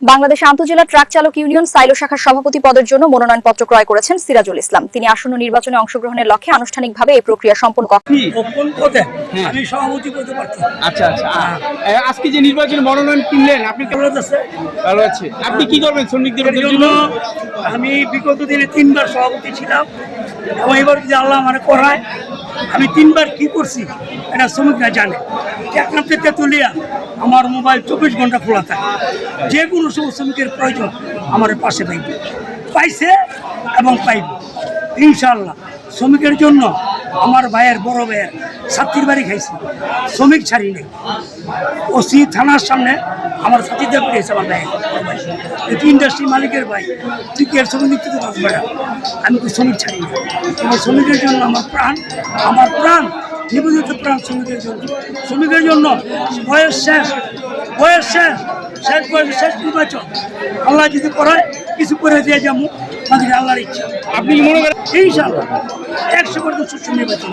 Bangladesh আন্তজেলা truck চালক union silo শাখার সভাপতি পদের জন্য মনোনয়নপত্র ক্রয় করেছেন সিরাজুল ইসলাম। তিনি আসন্ন নির্বাচনে অংশগ্রহণের লক্ষ্যে আনুষ্ঠানিকভাবে এই প্রক্রিয়া সম্পন্ন করেন। আমি সভাপতি পদে প্রার্থী। আচ্ছা আচ্ছা, আজকে যে নির্বাচনে মনোনয়ন কিনলেন আপনি কেমন আছেন? ভালো আছে। আপনি কি করবেন শ্রমিকদের জন্য? আমি বিগত দিনে 3 বার সভাপতি ছিলাম এবং এবার যদি আল্লাহ আমার করায় আমি 3 বার কি করছি এটা শ্রমিকরা জানে। একটা তেতুলিয়া আমার মোবাইল 24 ঘন্টা খোলা থাকে, যে কোনো সময় শ্রমিকের প্রয়োজন আমার পাশে পাইছে এবং পাইব ইনশাআল্লাহ। শ্রমিকের জন্য আমার ভাইয়ের বড় ভাইয়ের ছাত্রীর বাড়ি খাইছি, শ্রমিক ছাড়ি নেই। ওসি থানার সামনে আমার ছাত্রীদের পেয়েছে আমার ভাই, ইন্ডাস্ট্রি মালিকের ভাই, তুই কি এর শ্রমিক নিতে পারবে না? আমি তো শ্রমিক ছাড়ি না। আমার শ্রমিকের জন্য আমার প্রাণ নিবেদিত প্রাণ শ্রমিকের জন্য। শ্রমিকের জন্য বয়স শেষ শেষ নির্বাচন আল্লাহ যদি করায় কিছু করে দিয়ে যাবো, আমাদের আল্লাহর ইচ্ছা। আপনি কি মনে করেন ইনশাআল্লাহ 100% সুষ্ঠু নির্বাচন।